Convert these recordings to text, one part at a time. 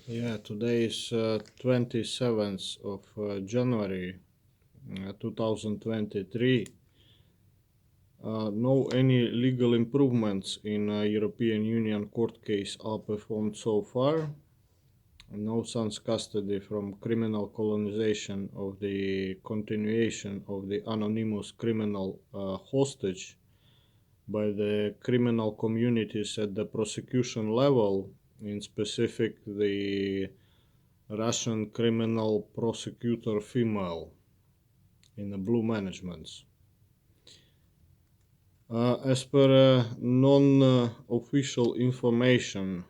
Yeah, today is 27th of January 2023. No any legal improvements in European Union court case are performed so far. No sans custody from criminal colonization of the continuation of the anonymous criminal hostage by the criminal communities at the prosecution level, in specific the Russian criminal prosecutor female in the blue managements. As per non-official information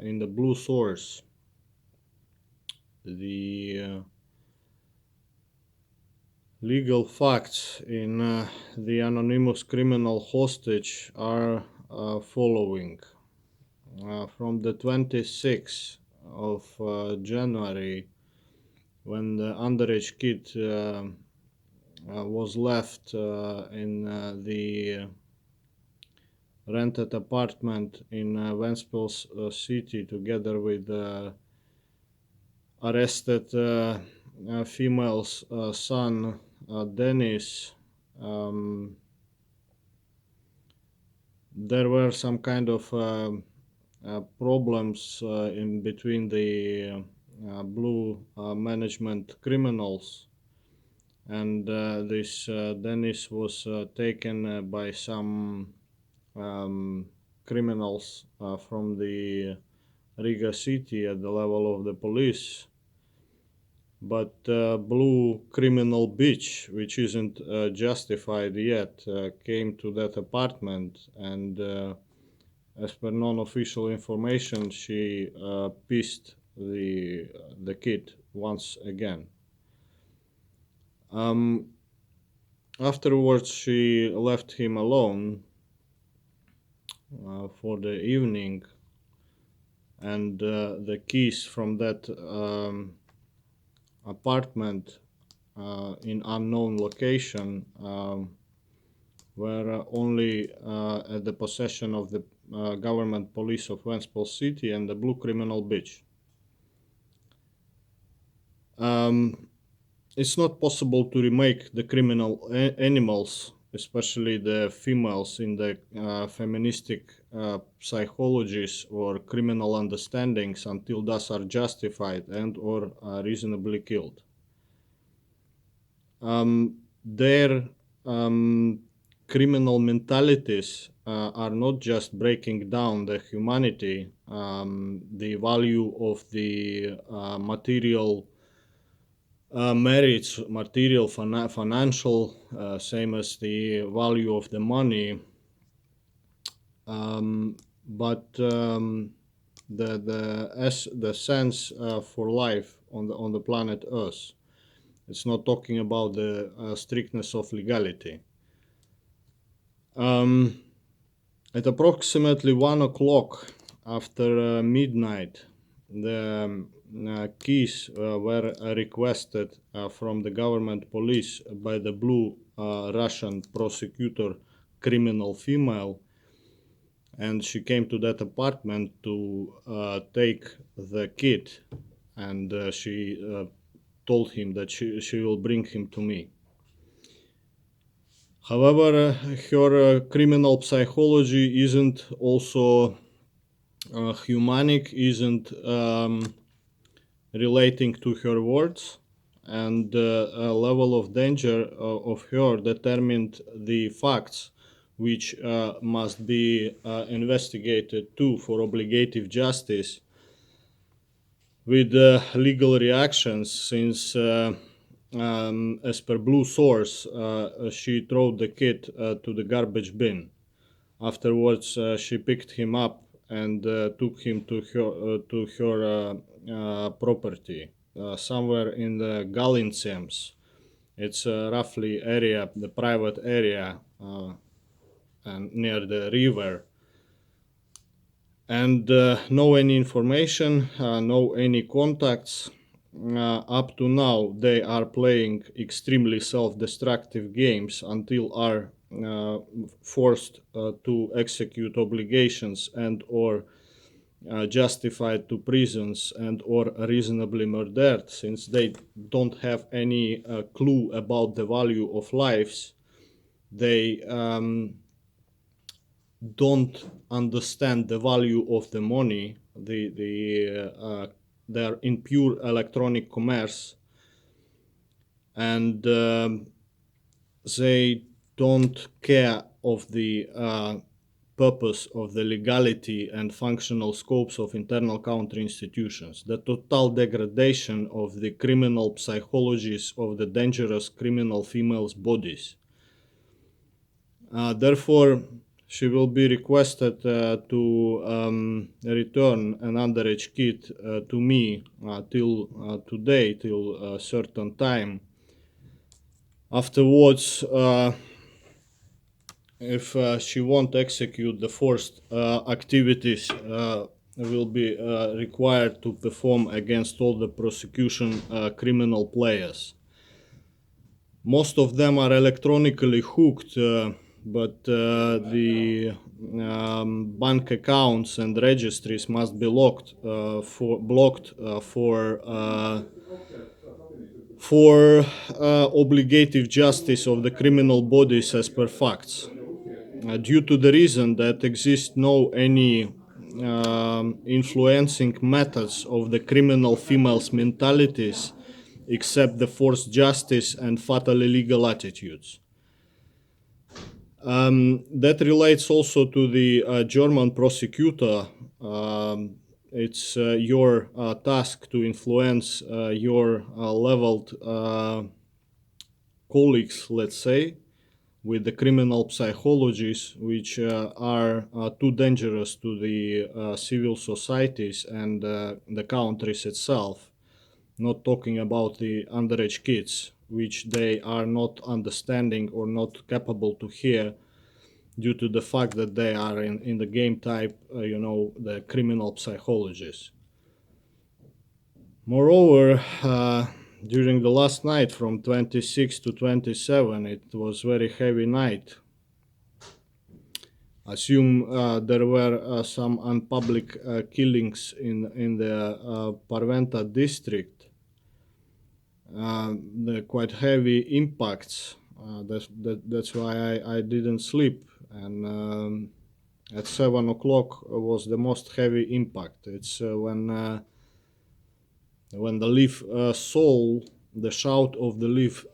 in the blue source, the legal facts in the anonymous criminal hostage are following. From the 26th of January, when the underage kid was left in the rented apartment in Ventspils city together with arrested female's son Dennis. Um, there were some kind of problems in between the blue management criminals, and this Dennis was taken by some criminals from the Riga city at the level of the police. But Blue Criminal Beach, which isn't justified yet, came to that apartment, and as per non-official information, she pissed the kid once again. Um, Afterwards, she left him alone for the evening, and the keys from that apartment in unknown location were only at the possession of the government police of Ventspils city and the Blue Criminal Beach. Um, it's not possible to remake the criminal animals, especially the females, in the feministic psychologies or criminal understandings until thus are justified and or reasonably killed. Their criminal mentalities are not just breaking down the humanity, the value of the material merits, material financial, same as the value of the money, but the sense for life on the planet Earth. It's not talking about the strictness of legality. At approximately 1 o'clock after midnight, the keys were requested from the government police by the blue Russian prosecutor criminal female, and she came to that apartment to take the kid, and she told him that she will bring him to me. However, her criminal psychology isn't also humanic, isn't relating to her words, and a level of danger of her determined the facts which must be investigated too for obligative justice with legal reactions, since as per blue source she threw the kid to the garbage bin. Afterwards she picked him up and took him to her property somewhere in the Galincems. It's roughly area, the private area, and near the river, and no any information, no any contacts. Up to now, they are playing extremely self-destructive games until are forced to execute obligations and or justified to prisons and or reasonably murdered, since they don't have any clue about the value of lives. They don't understand the value of the money. They're in pure electronic commerce, and they don't care of the purpose of the legality and functional scopes of internal counter institutions. The total degradation of the criminal psychologies of the dangerous criminal females' bodies. Therefore, she will be requested to return an underage kid to me till today, till a certain time. Afterwards, if she won't execute the forced activities, will be required to perform against all the prosecution criminal players. Most of them are electronically hooked, but the bank accounts and registries must be blocked for obligative justice of the criminal bodies as per facts, due to the reason that exists no any influencing methods of the criminal females' mentalities except the forced justice and fatally legal attitudes. That relates also to the German prosecutor. It's your task to influence your leveled colleagues, let's say, with the criminal psychologies, which are too dangerous to the civil societies and the countries itself. Not talking about the underage kids, which they are not understanding or not capable to hear due to the fact that they are in the game type, the criminal psychologies. Moreover, during the last night from 26 to 27, it was very heavy night. Assume there were some unpublic killings in the Parventa district. The quite heavy impacts. That's why I didn't sleep. And at 7 o'clock was the most heavy impact. It's when the leaf soul, the shout of the leaf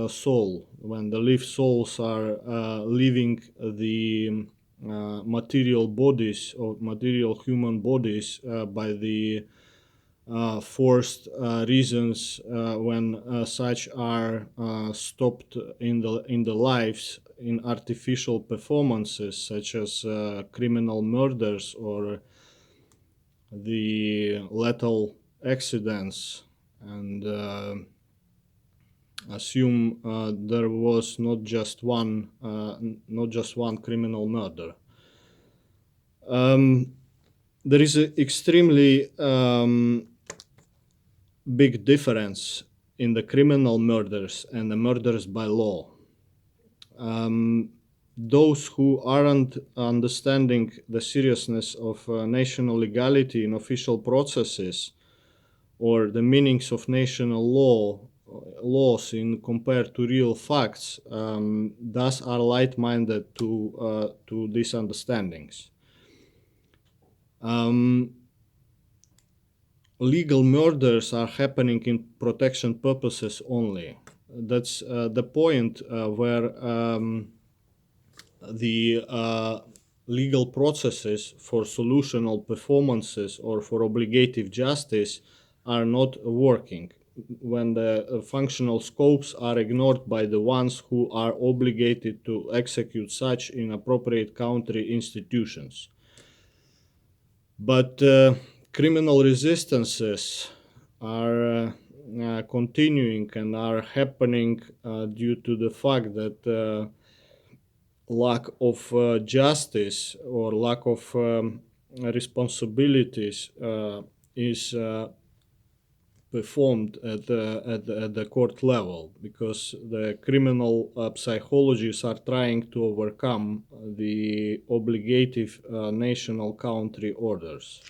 soul, when the leaf souls are leaving the material bodies or material human bodies by the forced reasons, when such are stopped in the lives in artificial performances such as criminal murders or the lethal accidents, and assume there was not just one criminal murder. There is an extremely big difference in the criminal murders and the murders by law. Those who aren't understanding the seriousness of national legality in official processes or the meanings of national laws in compared to real facts, thus are light-minded to these understandings. Legal murders are happening in protection purposes only. That's the point where the legal processes for solutional performances or for obligative justice are not working, when the functional scopes are ignored by the ones who are obligated to execute such in appropriate country institutions. But criminal resistances are continuing and are happening due to the fact that lack of justice or lack of responsibilities is performed at the court level, because the criminal psychologies are trying to overcome the obligative national country orders.